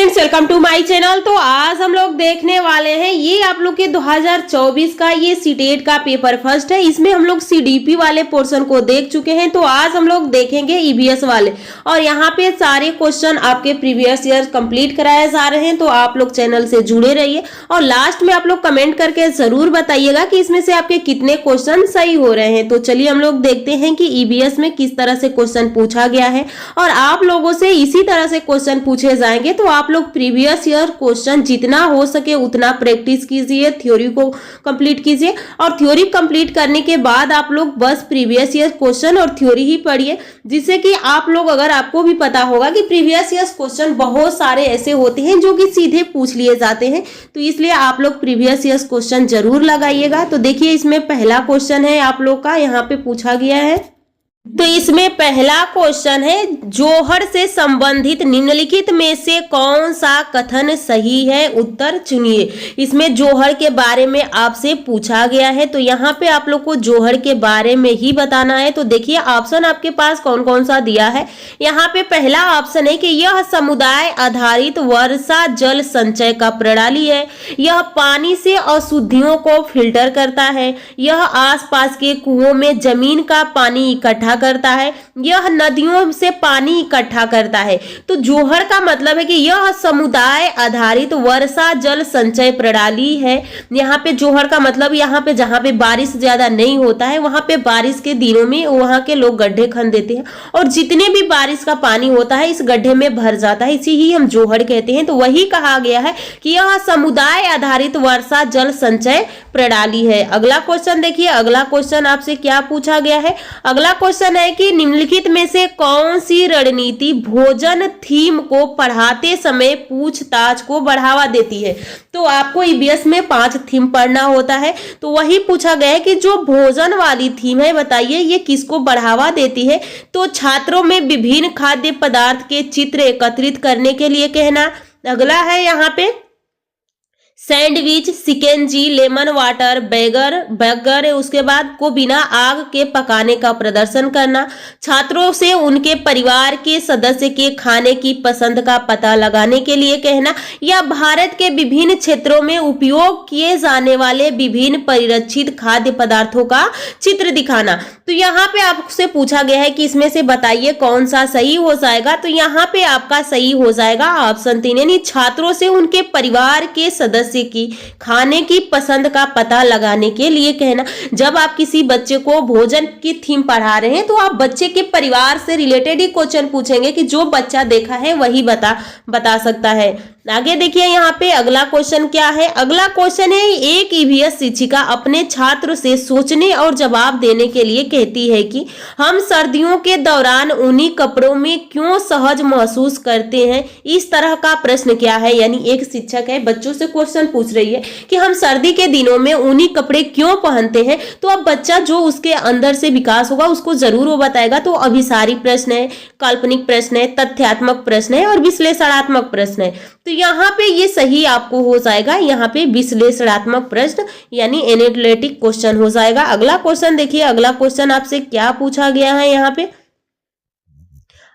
Friends, welcome to my channel. तो आज हम लोग देखने वाले हैं ये आप लोग के 2024 का ये सीटेट का पेपर फर्स्ट है। इसमें हम लोग सीडीपी वाले पोर्शन को देख चुके हैं। तो आज हम लोग देखेंगे ईवीएस वाले, और यहाँ पे सारे क्वेश्चन आपके प्रीवियस ईयर कंप्लीट कराए जा रहे हैं। तो आप लोग चैनल से जुड़े रहिए और लास्ट में आप लोग कमेंट करके जरूर बताइएगा कि इसमें से आपके कितने क्वेश्चन सही हो रहे हैं। तो चलिए हम लोग देखते हैं कि ईवीएस में किस तरह से क्वेश्चन पूछा गया है, और आप लोगों से इसी तरह से क्वेश्चन पूछे जाएंगे। तो आप लोग प्रीवियस ईयर क्वेश्चन जितना हो सके उतना प्रैक्टिस कीजिए, थ्योरी को कंप्लीट कीजिए, और थ्योरी कंप्लीट करने के बाद आप लोग बस प्रीवियस ईयर क्वेश्चन और थ्योरी ही पढ़िए, जिससे कि आप लोग, अगर आपको भी पता होगा कि प्रीवियस ईयर क्वेश्चन बहुत सारे ऐसे होते हैं जो कि सीधे पूछ लिए जाते हैं, तो इसलिए आप लोग प्रीवियस ईयर क्वेश्चन जरूर लगाइएगा। तो देखिए, इसमें पहला क्वेश्चन है आप लोग का, यहाँ पे पूछा गया है। तो इसमें पहला क्वेश्चन है, जौहर से संबंधित निम्नलिखित में से कौन सा कथन सही है, उत्तर चुनिए। इसमें जौहर के बारे में आपसे पूछा गया है, तो यहाँ पे आप लोग को जौहर के बारे में ही बताना है। तो देखिए ऑप्शन आपके पास कौन कौन सा दिया है। यहाँ पे पहला ऑप्शन है कि यह समुदाय आधारित वर्षा जल संचय का प्रणाली है, यह पानी से अशुद्धियों को फिल्टर करता है, यह आसपास के कुओं में जमीन का पानी इकट्ठा करता है, यह नदियों से पानी इकट्ठा करता है। तो जौहर का मतलब है कि यह समुदाय आधारित वर्षा जल संचय प्रणाली है। यहाँ पे जौहर का मतलब, यहाँ पे जहाँ पे बारिश ज्यादा नहीं होता है वहां पे बारिश के दिनों में वहां के लोग गड्ढे खन देते हैं, और जितने भी बारिश का पानी होता है इस गड्ढे में भर जाता है, इसी ही हम जौहर कहते हैं। तो वही कहा गया है कि यह समुदाय आधारित वर्षा जल संचय प्रणाली है। अगला क्वेश्चन देखिए, अगला क्वेश्चन आपसे क्या पूछा गया है। अगला क्वेश्चन है कि निम्नलिखित में से कौन सी रणनीति भोजन थीम को पढ़ाते समय पूछताछ को बढ़ावा देती है। तो आपको ईवीएस में 5 थीम पढ़ना होता है, तो वही पूछा गया है कि जो भोजन वाली थीम है, बताइए ये किसको बढ़ावा देती है। तो छात्रों में विभिन्न खाद्य पदार्थ के चित्र एकत्रित करने के लिए कहना। अगला है यहाँ पे सैंडविच, सिकेंजी, लेमन वाटर, बर्गर, उसके बाद को बिना आग के पकाने का प्रदर्शन करना। छात्रों से उनके परिवार के सदस्य के खाने की पसंद का पता लगाने के लिए कहना, या भारत के विभिन्न क्षेत्रों में उपयोग किए जाने वाले विभिन्न परिरक्षित खाद्य पदार्थों का चित्र दिखाना। तो यहाँ पे आपसे पूछा गया है कि इसमें से बताइए कौन सा सही हो जाएगा। तो यहाँ पे आपका सही हो जाएगा ऑप्शन 3, यानी छात्रों से उनके परिवार के सदस्य की खाने की पसंद का पता लगाने के लिए कहना। जब आप किसी बच्चे को भोजन की थीम पढ़ा रहे हैं तो आप बच्चे के परिवार से रिलेटेड ही क्वेश्चन पूछेंगे कि जो बच्चा देखा है वही बता सकता है। आगे देखिए, यहाँ पे अगला क्वेश्चन क्या है। अगला क्वेश्चन है, एक ईवीएस शिक्षिका अपने छात्र से सोचने और जवाब देने के लिए कहती है कि हम सर्दियों के दौरान ऊनी कपड़ों में क्यों सहज महसूस करते हैं। इस तरह का प्रश्न क्या है, यानी एक शिक्षक है बच्चों से क्वेश्चन पूछ रही है कि हम सर्दी के दिनों में ऊनी कपड़े क्यों पहनते हैं। तो अब बच्चा जो उसके अंदर से विकास होगा उसको जरूर वो बताएगा। तो अभिसारी प्रश्न है, काल्पनिक प्रश्न है, तथ्यात्मक प्रश्न है और विश्लेषणात्मक प्रश्न है। तो यहाँ पे ये सही आपको हो जाएगा, यहाँ पे विश्लेषणात्मक प्रश्न यानी एनालिटिक क्वेश्चन हो जाएगा। अगला क्वेश्चन देखिए, अगला क्वेश्चन आपसे क्या पूछा गया है। यहाँ पे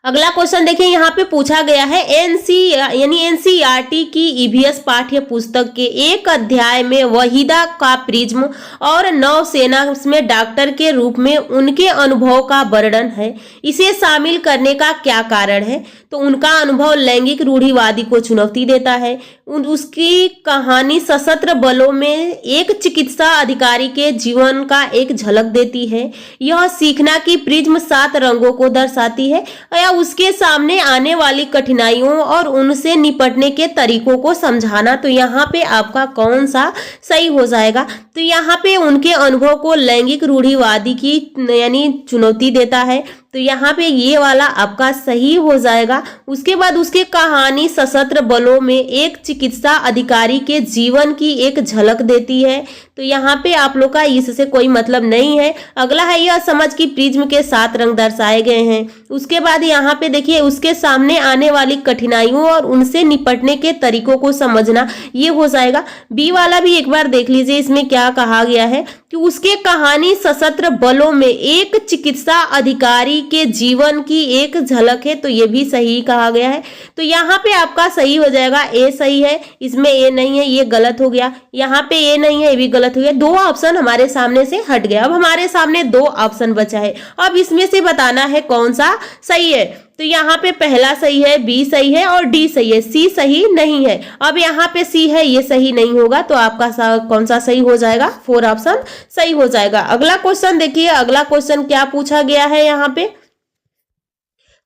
अगला क्वेश्चन देखिए, यहाँ पे पूछा गया है एनसीईआरटी की ईवीएस पाठ्य पुस्तक के एक अध्याय में वहीदा का प्रिज्म और नौसेना में डॉक्टर के रूप में उनके अनुभव का वर्णन है। इसे शामिल करने का क्या कारण है। तो उनका अनुभव लैंगिक रूढ़िवादी को चुनौती देता है। उसकी कहानी सशस्त्र बलों में एक चिकित्सा अधिकारी के जीवन का एक झलक देती है। यह सीखना की प्रिज्म 7 रंगों को दर्शाती है, या उसके सामने आने वाली कठिनाइयों और उनसे निपटने के तरीकों को समझाना। तो यहाँ पे आपका कौन सा सही हो जाएगा। तो यहाँ पे उनके अनुभव को लैंगिक रूढ़िवादी की यानी चुनौती देता है, तो यहाँ पे ये वाला आपका सही हो जाएगा। उसके बाद उसकी कहानी सशस्त्र बलों में एक चिकित्सा अधिकारी के जीवन की एक झलक देती है, तो यहाँ पे आप लोग का इससे कोई मतलब नहीं है। अगला है, यह समझ की प्रिज्म के 7 रंग दर्शाए गए हैं। उसके बाद यहाँ पे देखिए, उसके सामने आने वाली कठिनाइयों और उनसे निपटने के तरीकों को समझना, ये हो जाएगा। बी वाला भी एक बार देख लीजिए, इसमें क्या कहा गया है कि उसके कहानी सशस्त्र बलों में एक चिकित्सा अधिकारी के जीवन की एक झलक है, तो ये भी सही कहा गया है। तो यहाँ पे आपका सही हो जाएगा, ए सही है, इसमें ए नहीं है, ये गलत हो गया। यहाँ पे ए नहीं है, ये भी गलत हो गया। दो ऑप्शन हमारे सामने से हट गया। अब हमारे सामने दो ऑप्शन बचा है, अब इसमें से बताना है कौन सा सही है। तो यहाँ पे पहला सही है, बी सही है और डी सही है, सी सही नहीं है। अब यहाँ पे सी है, ये सही नहीं होगा, तो आपका कौन सा सही हो जाएगा, 4 ऑप्शन सही हो जाएगा। अगला क्वेश्चन देखिए, अगला क्वेश्चन क्या पूछा गया है यहाँ पे।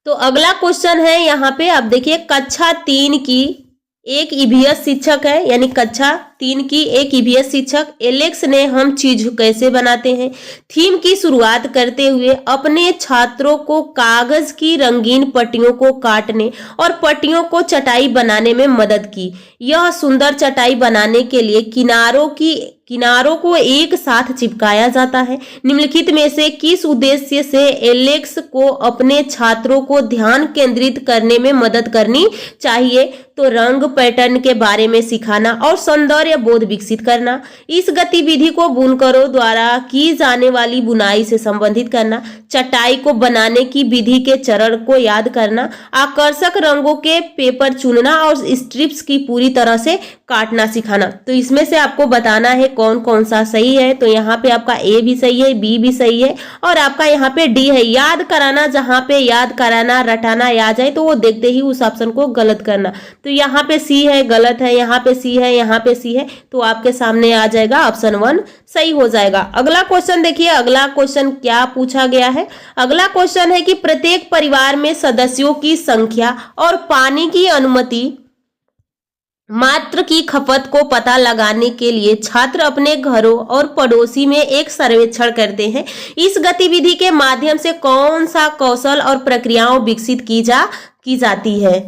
तो अगला क्वेश्चन है यहाँ पे, आप देखिए कक्षा 3 की एक ईवीएस शिक्षक है, यानी कक्षा 3 की एक ईवीएस शिक्षक एलेक्स ने हम चीज कैसे बनाते हैं थीम की शुरुआत करते हुए अपने छात्रों को कागज की रंगीन पट्टियों को काटने और पट्टियों को चटाई बनाने में मदद की। यह सुंदर चटाई बनाने के लिए किनारों को एक साथ चिपकाया जाता है। निम्नलिखित में से किस उद्देश्य से एलेक्स को अपने छात्रों को ध्यान केंद्रित करने में मदद करनी चाहिए? तो रंग पैटर्न के बारे में सिखाना और सौंदर्य बोध विकसित करना। इस गतिविधि को बुनकरों द्वारा की जाने वाली बुनाई से संबंधित करना। चटाई को बनाने की विधि के चरण को याद करना। आकर्षक रंगों के पेपर चुनना और स्ट्रिप्स की पूरी तरह से काटना सिखाना। तो इसमें से आपको बताना है कौन कौन सा सही है। तो यहाँ पे आपका ए भी सही है, बी भी सही है और आपका यहाँ पे डी है। याद कराना, जहाँ पे याद कराना रटाना आ जाए तो वो देखते ही उस ऑप्शन को गलत करना। तो यहाँ पे सी है, गलत है, यहाँ पे सी है, यहाँ पे सी है, तो आपके सामने आ जाएगा ऑप्शन 1 सही हो जाएगा। अगला क्वेश्चन देखिए, अगला क्वेश्चन क्या पूछा गया है। अगला क्वेश्चन है कि प्रत्येक परिवार में सदस्यों की संख्या और पानी की अनुमति मात्रा की खपत को पता लगाने के लिए छात्र अपने घरों और पड़ोसी में एक सर्वेक्षण करते हैं। इस गतिविधि के माध्यम से कौन सा कौशल और प्रक्रियाओं विकसित की जाती है?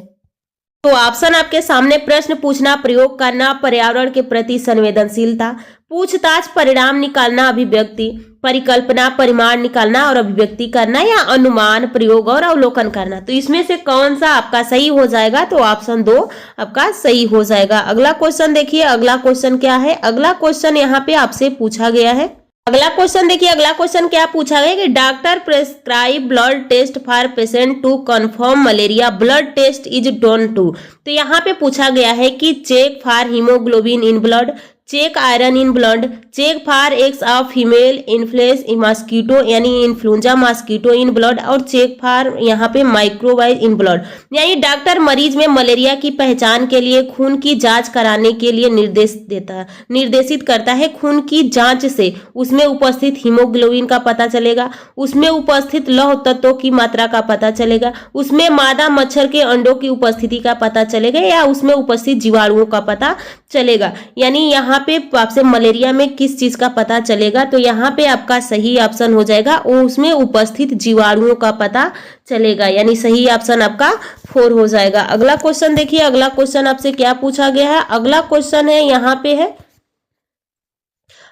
तो ऑप्शन आपके सामने, प्रश्न पूछना, प्रयोग करना, पर्यावरण के प्रति संवेदनशीलता, पूछताछ, परिणाम निकालना, अभिव्यक्ति, परिकल्पना, परिमाण निकालना और अभिव्यक्ति करना, या अनुमान, प्रयोग और अवलोकन करना। तो इसमें से कौन सा आपका सही हो जाएगा? तो ऑप्शन 2 आपका सही हो जाएगा। अगला क्वेश्चन देखिए, अगला क्वेश्चन क्या है। अगला क्वेश्चन यहाँ पे आपसे पूछा गया है। अगला क्वेश्चन देखिए, अगला क्वेश्चन क्या पूछा गया कि doctor prescribe blood test for patient to confirm malaria, blood test is done to. तो यहाँ पे पूछा गया है कि check for haemoglobin in blood, check iron in blood, check for eggs of female influenza mosquito यानी इन्फ्लुएंजा मॉस्किटो इन ब्लड, और check for यहाँ पे माइक्रोवाइज इन ब्लड। यानी डॉक्टर मरीज में मलेरिया की पहचान के लिए खून की जांच कराने के लिए निर्देशित करता है। खून की जांच से उसमें उपस्थित हीमोग्लोबिन का पता चलेगा, उसमें उपस्थित लौह तत्वों की मात्रा का पता चलेगा, उसमें मादा मच्छर के अंडों की उपस्थिति का पता चलेगा, या उसमें उपस्थित जीवाणुओं का पता चलेगा। यानी यहाँ पे आपसे मलेरिया में किस चीज का पता चलेगा? तो यहाँ पे आपका सही ऑप्शन हो जाएगा, उसमें उपस्थित जीवाणुओं का पता चलेगा, यानी सही ऑप्शन आपका 4 हो जाएगा। अगला क्वेश्चन देखिए, अगला क्वेश्चन आपसे क्या पूछा गया है। अगला क्वेश्चन है यहाँ पे है,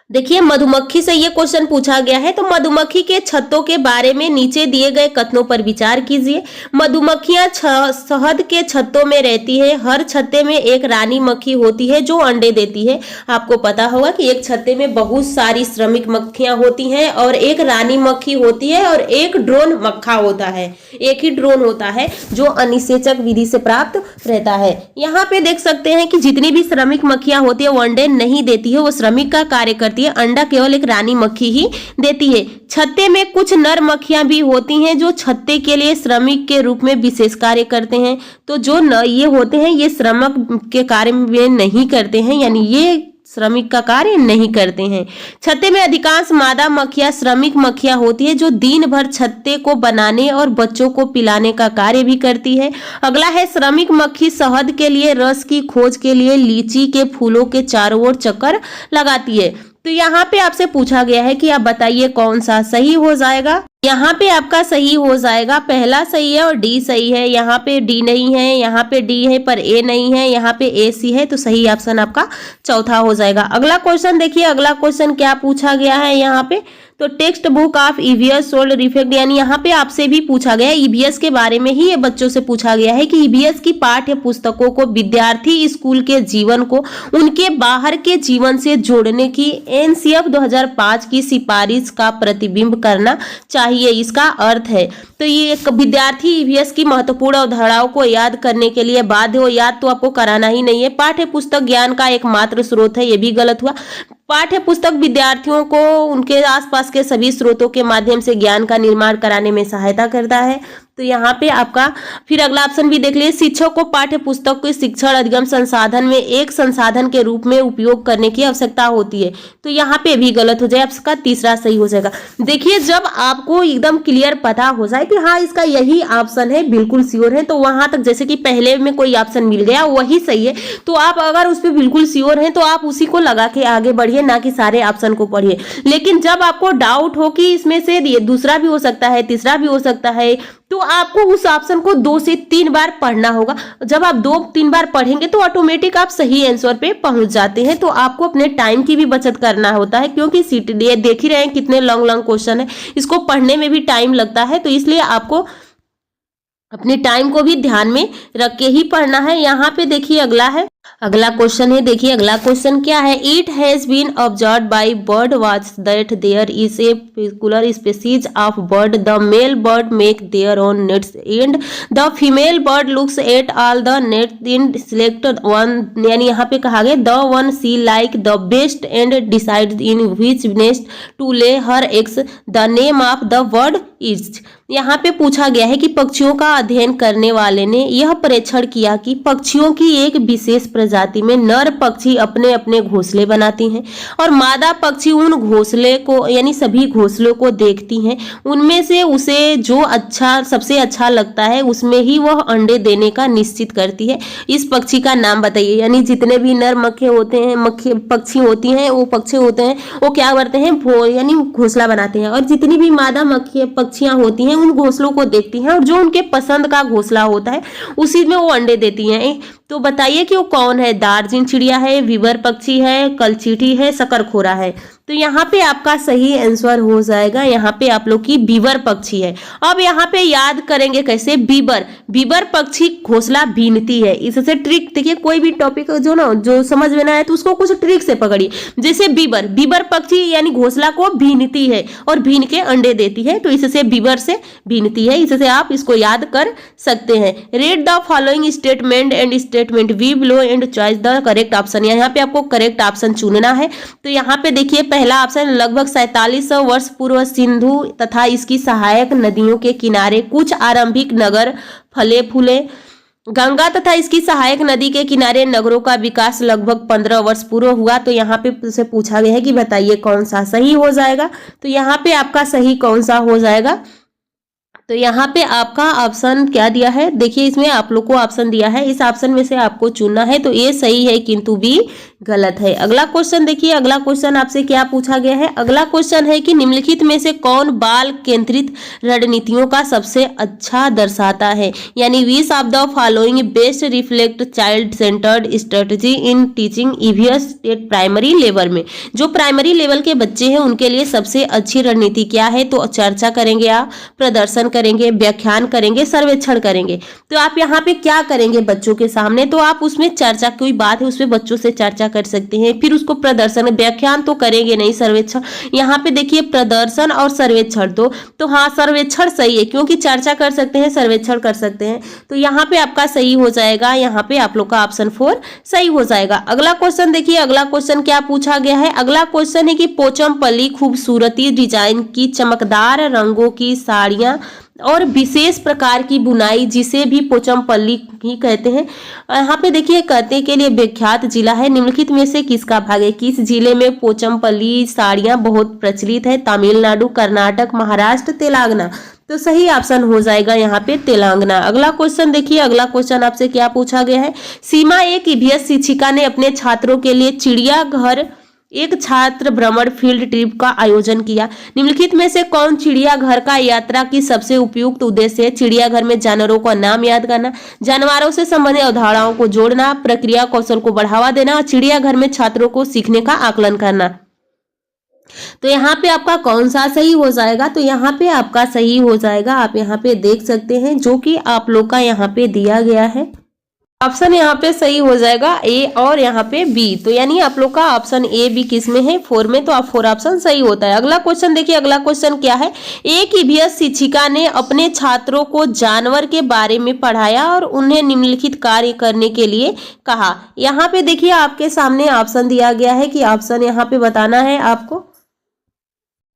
देखिए मधुमक्खी से ये क्वेश्चन पूछा गया है। तो मधुमक्खी के छत्तों के बारे में नीचे दिए गए कथनों पर विचार कीजिए। मधुमक्खियां शहद के छत्तों में रहती है। हर छत्ते में एक रानी मक्खी होती है जो अंडे देती है। आपको पता होगा कि एक छत्ते में बहुत सारी श्रमिक मक्खियां होती हैं और एक रानी मक्खी होती है और एक ड्रोन मक्खा होता है। एक ही ड्रोन होता है जो अनिषेचक विधि से प्राप्त रहता है। यहाँ पे देख सकते हैं कि जितनी भी श्रमिक मक्खियां होती है वो अंडे नहीं देती है, वो श्रमिक का कार्य करती है। अंडा केवल एक रानी मक्खी ही देती है। छत्ते में कुछ नर मक्खियां भी होती हैं जो छत्ते के लिए श्रमिक के रूप में विशेष कार्य करते हैं। तो जो ये होते हैं ये श्रमिक के कार्य में नहीं करते हैं, यानी ये श्रमिक का कार्य नहीं करते हैं। छत्ते में अधिकांश मादा मक्खियां श्रमिक मक्खियां होती है जो दिन भर छत्ते को बनाने और बच्चों को पिलाने का कार्य भी करती है। अगला है श्रमिक मक्खी शहद के लिए रस की खोज के लिए लीची के फूलों के चारों ओर चक्कर लगाती है। तो यहाँ पे आपसे पूछा गया है कि आप बताइए कौन सा सही हो जाएगा। यहाँ पे आपका सही हो जाएगा, पहला सही है और डी सही है। यहाँ पे डी नहीं है, यहाँ पे डी है पर ए नहीं है, यहाँ पे ए सी है, तो सही ऑप्शन आपका चौथा हो जाएगा। अगला क्वेश्चन देखिए, अगला क्वेश्चन क्या पूछा गया है यहाँ पे। तो textbook of EVS should reflect, यानी यहाँ पे आपसे भी पूछा गया है ईवीएस के बारे में ही। ये बच्चों से पूछा गया है कि ईवीएस की पाठ्य पुस्तकों को विद्यार्थी स्कूल के जीवन को उनके बाहर के जीवन से जोड़ने की एनसीएफ 2005 की सिफारिश का प्रतिबिंब करना चाहिए। चाहिए, इसका अर्थ है। तो ये एक विद्यार्थी ईवीएस की महत्वपूर्ण अवधारणाओं को याद करने के लिए बाध्य हो, याद तो आपको कराना ही नहीं है। पाठ्य पुस्तक ज्ञान का एकमात्र स्रोत है, ये भी गलत हुआ। पाठ्य पुस्तक विद्यार्थियों को उनके आसपास के सभी स्रोतों के माध्यम से ज्ञान का निर्माण कराने में सहायता करता है। तो यहाँ पे आपका फिर अगला ऑप्शन भी देख लीजिए, शिक्षक को पाठ्य पुस्तक के शिक्षण अधिगम संसाधन में एक संसाधन के रूप में उपयोग करने की आवश्यकता होती है। तो यहाँ पे भी गलत हो जाए, आपका तीसरा सही हो जाएगा। देखिए जब आपको एकदम क्लियर पता हो जाए कि हाँ इसका यही ऑप्शन है, बिल्कुल श्योर है, तो वहां तक जैसे कि पहले में कोई ऑप्शन मिल गया वही सही है, तो आप अगर उस पर बिल्कुल श्योर हैं तो आप उसी को लगा के आगे बढ़िए, ना कि सारे ऑप्शन को पढ़िए। लेकिन जब आपको डाउट हो कि इसमें से ये दूसरा भी हो सकता है, तीसरा भी हो सकता है, तो आपको उस ऑप्शन को 2 से 3 बार पढ़ना होगा। जब आप 2-3 बार पढ़ेंगे तो ऑटोमेटिक आप सही आंसर पे पहुंच जाते हैं। तो आपको अपने टाइम की भी बचत करना होता है, क्योंकि ये देख ही रहे हैं कितने लॉन्ग लॉन्ग क्वेश्चन है, इसको पढ़ने में भी टाइम लगता है। तो इसलिए आपको अपने टाइम को भी ध्यान में रख के ही पढ़ना है। यहाँ पे देखिए अगला क्वेश्चन है, देखिए अगला क्वेश्चन क्या है। It has been observed by bird watch that there is a particular species of bird, the male bird make their own nets and the female bird looks at all the net in select one, यानी यहाँ पे कहा गया the one she like the best and decide in which nest to lay her eggs, the name of the bird is. यहाँ पे पूछा गया है कि पक्षियों का अध्ययन करने वाले ने यह परीक्षण किया कि पक्षियों की एक विशेष प्रजाति में नर पक्षी अपने अपने घोंसले बनाती हैं और मादा पक्षी उन घोंसले को यानी सभी घोंसलों को देखती हैं, उनमें से उसे जो सबसे अच्छा लगता है उसमें ही वह अंडे देने का निश्चित करती है। इस पक्षी का नाम बताइए। यानी जितने भी नर मक्खे होते हैं, पक्षी होती हैं, वो पक्षी होते हैं, वो क्या करते हैं, यानी घोंसला बनाते हैं, और जितनी भी मादा पक्षियां होती हैं उन घोंसलों को देखती हैं और जो उनके पसंद का घोंसला होता है उसी में वो अंडे देती हैं। तो बताइए कि वो कौन है। दार्जिन चिड़िया है, विवर पक्षी है, कलचीटी है, शकरखोरा है। तो यहाँ पे आपका सही आंसर हो जाएगा, यहाँ पे आप लोग की बीबर पक्षी है। अब यहाँ पे याद करेंगे कैसे, बीबर पक्षी घोंसला बीनती है। इससे ट्रिक देखिए, कोई भी टॉपिक जो समझ में ना आए तो उसको कुछ ट्रिक से पकड़िए। जैसे बीबर पक्षी यानी घोंसला को बीनती है और बीन के अंडे देती है, तो इससे बीबर से बीनती है, इससे आप इसको याद कर सकते हैं। Read the following statement and statement we below and choice the correct option. यहाँ पे आपको करेक्ट ऑप्शन चुनना है। तो यहाँ पे देखिए पहला ऑप्शन, लगभग 4700 वर्ष पूर्व सिंधु तथा इसकी सहायक नदियों के किनारे कुछ आरंभिक नगर फले फूले। गंगा तथा इसकी सहायक नदी के किनारे नगरों का विकास लगभग 15 वर्ष पूर्व हुआ। तो यहाँ पे से पूछा गया है कि बताइए कौन सा सही हो जाएगा। तो यहाँ पे आपका सही कौन सा हो जाएगा, तो यहाँ पे आपका ऑप्शन क्या दिया है, देखिए इसमें आप लोग को ऑप्शन दिया है, इस ऑप्शन में से आपको चुनना है। तो ये सही है किंतु बी गलत है। अगला क्वेश्चन देखिए, अगला क्वेश्चन आपसे क्या पूछा गया है। अगला क्वेश्चन है कि निम्नलिखित में से कौन बाल केंद्रित रणनीतियों का सबसे अच्छा दर्शाता है, यानी which of the following best reflect child centred strategy in teaching EVS eight primary level में। जो प्राइमरी लेवल के बच्चे हैं उनके लिए सबसे अच्छी रणनीति क्या है, तो चर्चा करेंगे, आप प्रदर्शन करेंगे, व्याख्यान करेंगे, सर्वेक्षण करेंगे। तो आप यहाँ पे क्या करेंगे बच्चों के सामने, तो आप उसमें चर्चा, कोई बात है उसमें बच्चों से चर्चा कर सकते हैं, फिर उसको प्रदर्शन, व्याख्यान तो करेंगे नहीं, सर्वेक्षण। यहाँ पे देखिए प्रदर्शन और सर्वेक्षण, तो हाँ सर्वेक्षण सही है, क्योंकि चर्चा कर सकते हैं, सर्वेक्षण कर सकते हैं। तो यहाँ पे आपका सही हो जाएगा, यहाँ पे आप लोग का ऑप्शन 4 सही हो जाएगा। अगला क्वेश्चन देखिए, अगला क्वेश्चन क्या पूछा गया है। अगला क्वेश्चन है कि पोचमपल्ली खूबसूरती डिजाइन की चमकदार रंगों की साड़ियां और विशेष प्रकार की बुनाई, जिसे भी पोचमपल्ली ही कहते हैं। यहाँ पे देखिए कहते के लिए विख्यात जिला है, निम्नलिखित में से किसका भाग है, किस जिले में पोचमपल्ली साड़ियां बहुत प्रचलित है, तमिलनाडु, कर्नाटक, महाराष्ट्र, तेलंगाना। तो सही ऑप्शन हो जाएगा यहाँ पे तेलंगाना। अगला क्वेश्चन देखिए, अगला क्वेश्चन आपसे क्या पूछा गया है। सीमा एक ईवीएस शिक्षिका ने अपने छात्रों के लिए चिड़ियाघर एक छात्र भ्रमण फील्ड ट्रिप का आयोजन किया। निम्नलिखित में से कौन चिड़ियाघर का यात्रा की सबसे उपयुक्त उद्देश्य है। चिड़ियाघर में जानवरों का नाम याद करना, जानवरों से संबंधित अवधारणाओं को जोड़ना, प्रक्रिया कौशल को बढ़ावा देना और चिड़ियाघर में छात्रों को सीखने का आकलन करना। तो यहाँ पे आपका कौन सा सही हो जाएगा, तो यहाँ पे आपका सही हो जाएगा, आप यहाँ पे देख सकते हैं, जो कि आप लोग का यहाँ पे दिया गया है। ऑप्शन यहाँ पे सही हो जाएगा ए और यहाँ पे बी। तो यानी आप लोग का ऑप्शन ए बी किस में है, 4 में, तो आप 4 ऑप्शन सही होता है। अगला क्वेश्चन देखिए, अगला क्वेश्चन क्या है। एक ईवीएस शिक्षिका ने अपने छात्रों को जानवर के बारे में पढ़ाया और उन्हें निम्नलिखित कार्य करने के लिए कहा। यहाँ पे देखिए आपके सामने ऑप्शन दिया गया है कि ऑप्शन यहाँ पे बताना है आपको।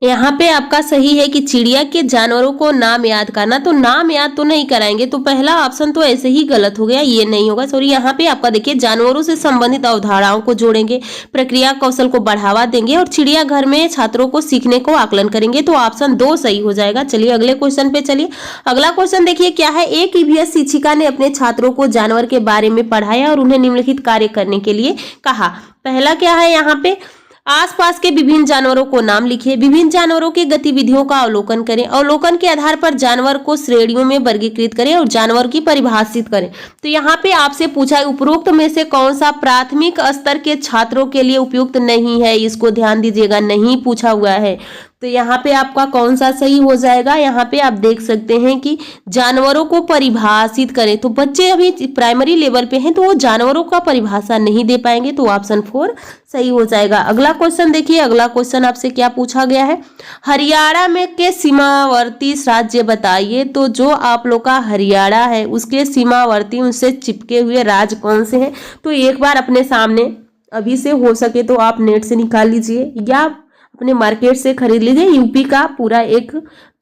यहाँ पे आपका सही है कि चिड़िया के जानवरों को नाम याद करना, तो नाम याद तो नहीं कराएंगे, तो पहला ऑप्शन तो ऐसे ही गलत हो गया, ये नहीं होगा, सॉरी। यहाँ पे आपका देखिए जानवरों से संबंधित अवधारणाओं को जोड़ेंगे, प्रक्रिया कौशल को बढ़ावा देंगे और चिड़ियाघर में छात्रों को सीखने को आकलन करेंगे, तो ऑप्शन 2 सही हो जाएगा। चलिए अगले क्वेश्चन पे चलिए। अगला क्वेश्चन देखिए क्या है। एक ईवीएस शिक्षिका ने अपने छात्रों को जानवर के बारे में पढ़ाया और उन्हें निम्नलिखित कार्य करने के लिए कहा। पहला क्या है, यहाँ पे आसपास के विभिन्न जानवरों को नाम लिखिए, विभिन्न जानवरों की गतिविधियों का अवलोकन करें, अवलोकन के आधार पर जानवर को श्रेणियों में वर्गीकृत करें और जानवर की परिभाषित करें। तो यहाँ पे आपसे पूछा है उपरोक्त में से कौन सा प्राथमिक स्तर के छात्रों के लिए उपयुक्त नहीं है, इसको ध्यान दीजिएगा, नहीं पूछा हुआ है। तो यहाँ पे आपका कौन सा सही हो जाएगा। यहाँ पे आप देख सकते हैं कि जानवरों को परिभाषित करें, तो बच्चे अभी प्राइमरी लेवल पे हैं तो वो जानवरों का परिभाषा नहीं दे पाएंगे, तो ऑप्शन 4 सही हो जाएगा। अगला क्वेश्चन देखिए, अगला क्वेश्चन आपसे क्या पूछा गया है। हरियाणा में के सीमावर्ती राज्य बताइए। तो जो आप लोग का हरियाणा है उसके सीमावर्ती उनसे चिपके हुए राज्य कौन से हैं। तो एक बार अपने सामने अभी से हो सके तो आप नेट से निकाल लीजिए या अपने मार्केट से खरीद लीजिए। यूपी का पूरा एक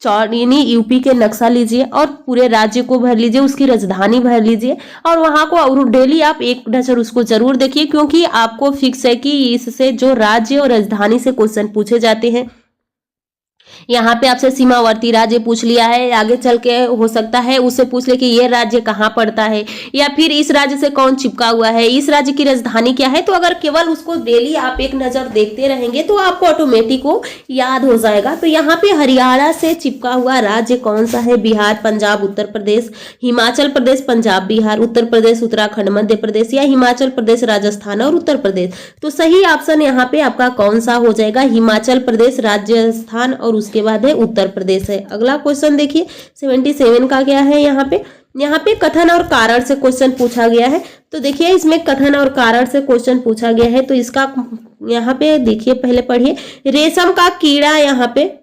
यानी यूपी के नक्शा लीजिए और पूरे राज्य को भर लीजिए, उसकी राजधानी भर लीजिए और वहां को डेली आप एक नजर उसको जरूर देखिए, क्योंकि आपको फिक्स है कि इससे जो राज्य और राजधानी से क्वेश्चन पूछे जाते हैं। यहाँ पे आपसे सीमावर्ती राज्य पूछ लिया है, आगे चल के हो सकता है उससे पूछ ले कि ये राज्य कहाँ पड़ता है या फिर इस राज्य से कौन चिपका हुआ है, इस राज्य की राजधानी क्या है। तो अगर केवल उसको डेली आप एक नजर देखते रहेंगे तो आपको ऑटोमेटिक वो याद हो जाएगा। तो यहाँ पे हरियाणा से चिपका हुआ राज्य कौन सा है। बिहार, पंजाब, उत्तर प्रदेश, हिमाचल प्रदेश, पंजाब, बिहार, उत्तर प्रदेश, उत्तराखंड, मध्य प्रदेश या हिमाचल प्रदेश, राजस्थान और उत्तर प्रदेश। तो सही ऑप्शन यहाँ पे आपका कौन सा हो जाएगा, हिमाचल प्रदेश, राजस्थान और उसके बाद है उत्तर प्रदेश है। अगला क्वेश्चन देखिए 77 का क्या है। यहाँ पे कथन और कारण से क्वेश्चन पूछा गया है। तो देखिए इसमें कथन और कारण से क्वेश्चन पूछा गया है, तो इसका यहाँ पे देखिए, पहले पढ़िए। रेशम का कीड़ा, यहाँ पे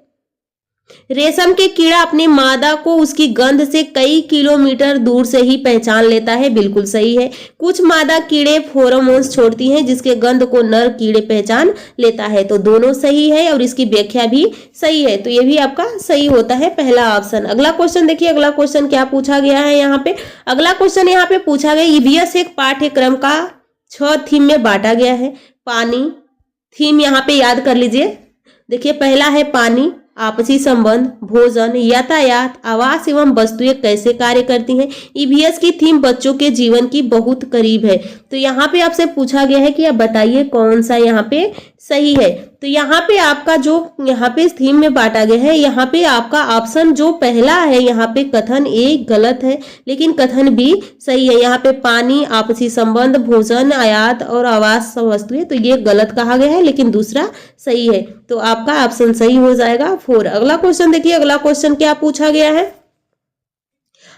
रेशम के कीड़ा अपनी मादा को उसकी गंध से कई किलोमीटर दूर से ही पहचान लेता है, बिल्कुल सही है। कुछ मादा कीड़े फेरोमोन्स छोड़ती हैं जिसके गंध को नर कीड़े पहचान लेता है, तो दोनों सही है और इसकी व्याख्या भी सही है, तो ये भी आपका सही होता है पहला ऑप्शन। अगला क्वेश्चन देखिए, अगला क्वेश्चन क्या पूछा गया है। यहाँ पे अगला क्वेश्चन यहाँ पे पूछा गया, ईवीएस एक पाठ्यक्रम का 6 थीम में बांटा गया है। पानी थीम यहाँ पे याद कर लीजिए। देखिए पहला है पानी, आपसी संबंध, भोजन, यातायात, आवास एवं वस्तुएं कैसे कार्य करती हैं। ईवीएस की थीम बच्चों के जीवन की बहुत करीब है। तो यहाँ पे आपसे पूछा गया है कि आप बताइए कौन सा यहाँ पे सही है। तो यहाँ पे आपका जो यहाँ पे थीम में बांटा गया है, यहाँ पे आपका ऑप्शन जो पहला है, यहाँ पे कथन ए गलत है लेकिन कथन बी सही है। यहाँ पे पानी, आपसी संबंध, भोजन, आयात और आवास वस्तुएं, तो ये गलत कहा गया है लेकिन दूसरा सही है, तो आपका ऑप्शन सही हो जाएगा 4। अगला क्वेश्चन देखिए, अगला क्वेश्चन क्या पूछा गया है।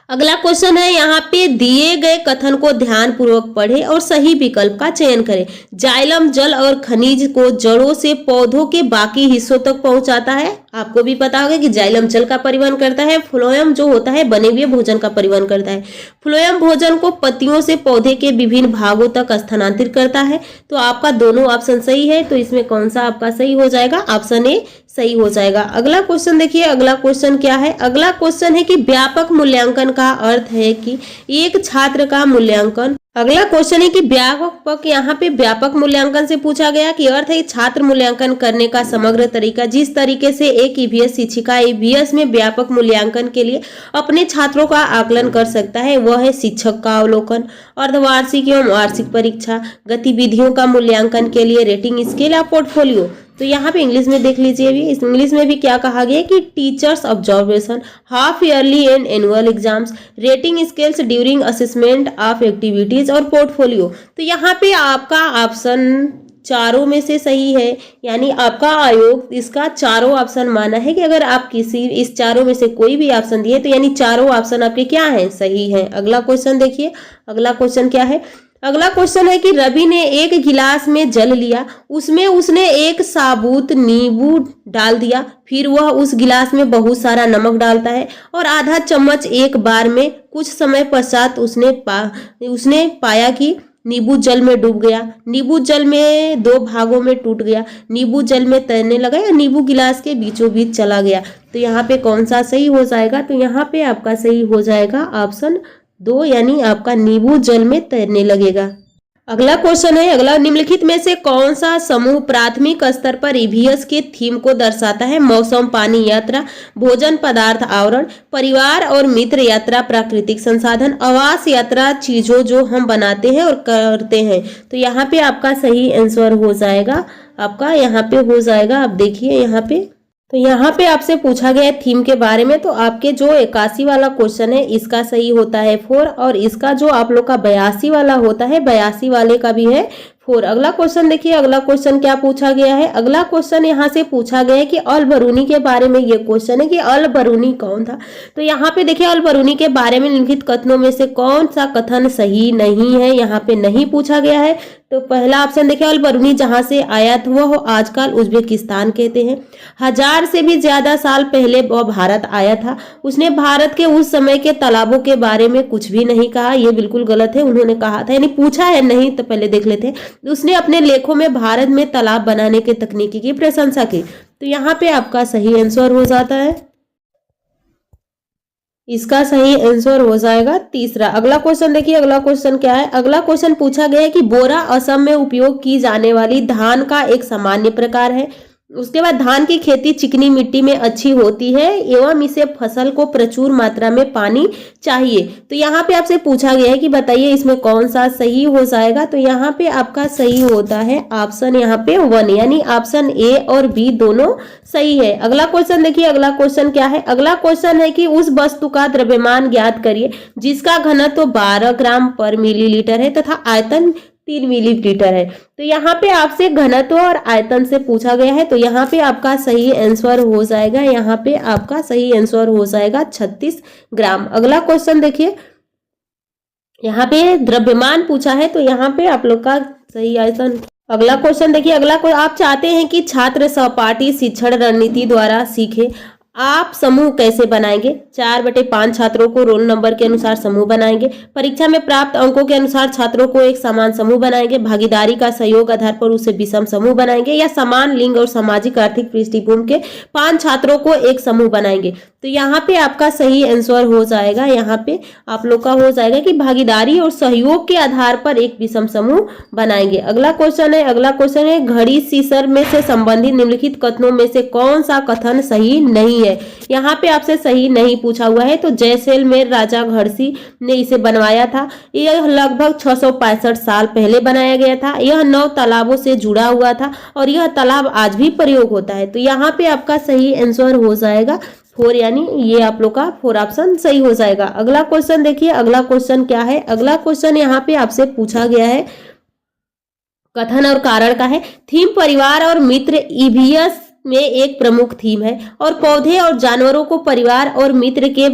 अगला क्वेश्चन है, यहाँ पे दिए गए कथन को ध्यान पूर्वक पढ़ें और सही विकल्प का चयन करें। जाइलम जल और खनिज को जड़ों से पौधों के बाकी हिस्सों तक पहुंचाता है। आपको भी पता होगा कि जाइलम जल का परिवहन करता है, फ्लोएम जो होता है बने हुए भोजन का परिवहन करता है। फ्लोएम भोजन को पत्तियों से पौधे के विभिन्न भागों तक स्थानांतरित करता है। तो आपका दोनों ऑप्शन सही है, तो इसमें कौन सा आपका सही हो जाएगा, ऑप्शन ए सही हो जाएगा। अगला क्वेश्चन देखिए, अगला क्वेश्चन क्या है। अगला क्वेश्चन है कि व्यापक मूल्यांकन का अर्थ है कि एक छात्र का मूल्यांकन। अगला क्वेश्चन है कि व्यापक, यहाँ पे व्यापक मूल्यांकन से पूछा गया कि अर्थ है छात्र मूल्यांकन करने का समग्र तरीका। जिस तरीके से एक ईवीएस शिक्षिका ईवीएस में व्यापक मूल्यांकन के लिए अपने छात्रों का आकलन कर सकता है, वह है शिक्षक का अवलोकन, अर्धवार्षिक एवं वार्षिक परीक्षा, गतिविधियों का मूल्यांकन के लिए रेटिंग स्केल या पोर्टफोलियो। तो यहाँ पे इंग्लिश में देख लीजिए, भी इस इंग्लिश में भी क्या कहा गया है कि teachers observation, half yearly and annual exams, rating scales during assessment of activities और पोर्टफोलियो। तो यहाँ पे आपका ऑप्शन चारों में से सही है, यानी आपका आयोग इसका चारों ऑप्शन माना है कि अगर आप किसी इस चारों में से कोई भी ऑप्शन दिए तो यानी चारों ऑप्शन आपके क्या हैं, सही हैं। अगला क्वेश्चन देखिए, अगला क्वेश्चन क्या है। अगला क्वेश्चन है कि रवि ने एक गिलास में जल लिया, उसमें उसने एक साबुत नींबू डाल दिया, फिर वह उस गिलास में बहुत सारा नमक डालता है और आधा चम्मच एक बार में। कुछ समय पश्चात उसने पाया कि नींबू जल में डूब गया, नींबू जल में 2 भागों में टूट गया, नींबू जल में तैरने लगा या नींबू गिलास के बीचों बीच चला गया। तो यहाँ पे कौन सा सही हो जाएगा, तो यहाँ पे आपका सही हो जाएगा ऑप्शन 2, यानी आपका नींबू जल में तैरने लगेगा। अगला क्वेश्चन है, अगला निम्नलिखित में से कौन सा समूह प्राथमिक स्तर पर ईवीएस के थीम को दर्शाता है। मौसम, पानी, यात्रा, भोजन पदार्थ, आवरण, परिवार और मित्र, यात्रा, प्राकृतिक संसाधन, आवास, यात्रा, चीजों जो हम बनाते हैं और करते हैं। तो यहाँ पे आपका सही आंसर हो जाएगा, आपका यहाँ पे हो जाएगा, आप देखिए यहाँ पे। तो यहाँ पे आपसे पूछा गया है थीम के बारे में, तो आपके जो 81 वाला क्वेश्चन है इसका सही होता है 4, और इसका जो आप लोग का 82 वाला होता है, 82 वाले का भी है 4। अगला क्वेश्चन देखिए, अगला क्वेश्चन क्या पूछा गया है। अगला क्वेश्चन यहाँ से पूछा गया है कि अल बरूनी के बारे में ये क्वेश्चन है कि अल बरूनी कौन था। तो यहाँ पे देखिए अल बरूनी के बारे में निम्नलिखित कथनों में से कौन सा कथन सही नहीं है, यहाँ पे नहीं पूछा गया है। तो पहला ऑप्शन देखिए, अल बरूनी जहां से आया था वह आजकल उज्बेकिस्तान कहते हैं। 1000 से भी ज्यादा साल पहले वह भारत आया था। उसने भारत के उस समय के तालाबों के बारे में कुछ भी नहीं कहा, यह बिल्कुल गलत है। उन्होंने कहा था, यानी पूछा है नहीं, तो पहले देख लेते हैं। उसने अपने लेखों में भारत में तालाब बनाने के तकनीकी की प्रशंसा की। तो यहाँ पे आपका सही आंसर हो जाता है, इसका सही आंसर हो जाएगा तीसरा। अगला क्वेश्चन देखिए, अगला क्वेश्चन क्या है। अगला क्वेश्चन पूछा गया है कि बोरा असम में उपयोग की जाने वाली धान का एक सामान्य प्रकार है। उसके बाद धान की खेती चिकनी मिट्टी में अच्छी होती है एवं इसे फसल को प्रचुर मात्रा में पानी चाहिए। तो यहाँ पे आपसे पूछा गया है कि बताइए इसमें कौन सा सही हो जाएगा। तो यहाँ पे आपका सही होता है ऑप्शन यहाँ पे 1, यानी ऑप्शन ए और बी दोनों सही है। अगला क्वेश्चन देखिए, अगला क्वेश्चन क्या है। अगला क्वेश्चन है कि उस वस्तु का द्रव्यमान ज्ञात करिए जिसका घनत्व 12 ग्राम पर मिलीलीटर है तथा आयतन 3 मिलीलीटर है। तो यहाँ पे आपसे घनत्व और आयतन से पूछा गया है। तो यहाँ पे आपका सही आंसर हो जाएगा, यहाँ पे आपका सही आंसर हो जाएगा 36 ग्राम। अगला क्वेश्चन देखिए, यहाँ पे द्रव्यमान पूछा है, तो यहाँ पे आप लोग का सही आयतन। अगला क्वेश्चन देखिए, अगला कोई आप चाहते हैं कि छात्र सहपाठी शिक्षण रणनीति द्वारा सीखे, आप समूह कैसे बनाएंगे। 4/5 छात्रों को रोल नंबर के अनुसार समूह बनाएंगे। परीक्षा में प्राप्त अंकों के अनुसार छात्रों को एक समान समूह बनाएंगे। भागीदारी का सहयोग आधार पर उसे विषम समूह बनाएंगे, या समान लिंग और सामाजिक आर्थिक पृष्ठभूमि के 5 छात्रों को एक समूह बनाएंगे। तो यहाँ पे आपका सही आंसर हो जाएगा, यहाँ पे आप लोग का हो जाएगा कि भागीदारी और सहयोग के आधार पर एक विषम समूह बनाएंगे। अगला क्वेश्चन है, अगला क्वेश्चन है घड़ी सीसर में से संबंधित निम्नलिखित कथनों में से कौन सा कथन सही नहीं है। यहाँ पे आपसे सही नहीं पूछा हुआ है। तो जैसलमेर राजा घड़सी ने इसे बनवाया था। यह लगभग 665 साल पहले बनाया गया था। यह 9 तालाबों से जुड़ा हुआ था और यह तालाब आज भी प्रयोग होता है। तो यहाँ पे आपका सही आंसर हो जाएगा 4, यानी ये आप लोग का 4 ऑप्शन सही हो जाएगा। अगला क्वेश्चन देखिए, अगला क्वेश्चन क्या है। अगला क्वेश्चन यहाँ पे आपसे पूछा गया है, कथन और कारण का है। थीम परिवार और मित्र ईवीएस में एक प्रमुख थीम है और पौधे और जानवरों को परिवार और मित्र के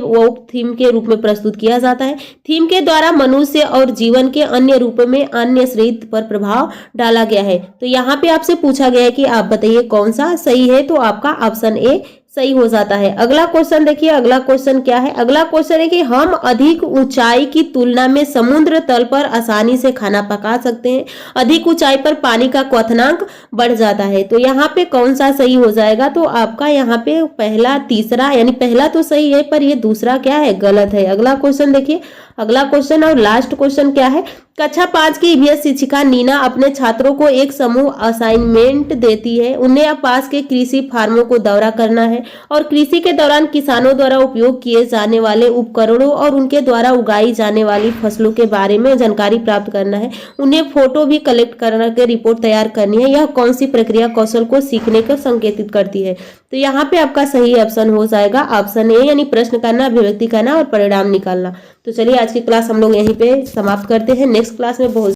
थीम के रूप में प्रस्तुत किया जाता है। थीम के द्वारा मनुष्य और जीवन के अन्य रूपों में अन्य सृष्टि पर प्रभाव डाला गया है। तो यहाँ पे आपसे पूछा गया है कि आप बताइए कौन सा सही है। तो आपका ऑप्शन ए सही हो जाता है। अगला क्वेश्चन देखिए, अगला क्वेश्चन क्या है। अगला क्वेश्चन है कि हम अधिक ऊंचाई की तुलना में समुद्र तल पर आसानी से खाना पका सकते हैं। अधिक ऊंचाई पर पानी का क्वथनांक बढ़ जाता है। तो यहाँ पे कौन सा सही हो जाएगा। तो आपका यहाँ पे पहला, तीसरा, यानी पहला तो सही है पर ये दूसरा क्या है, गलत है। अगला क्वेश्चन देखिए, अगला क्वेश्चन और लास्ट क्वेश्चन क्या है। कक्षा 5 की ईवीएस शिक्षिका नीना अपने छात्रों को एक समूह असाइनमेंट देती है। उन्हें पास के कृषि फार्मों को दौरा करना है और कृषि के दौरान किसानों द्वारा उपयोग किए जाने वाले उपकरणों और उनके द्वारा उगाई जाने वाली फसलों के बारे में जानकारी प्राप्त करना है। उन्हें फोटो भी कलेक्ट करके रिपोर्ट तैयार करनी है। यह कौन सी प्रक्रिया कौशल को सीखने को संकेतित करती है। तो यहाँ पे आपका सही ऑप्शन हो जाएगा ऑप्शन ए, यानी प्रश्न करना, अभिव्यक्ति करना और परिणाम निकालना। तो चलिए आज की क्लास हम लोग यहीं पे समाप्त करते हैं। नेक्स्ट क्लास में बहुत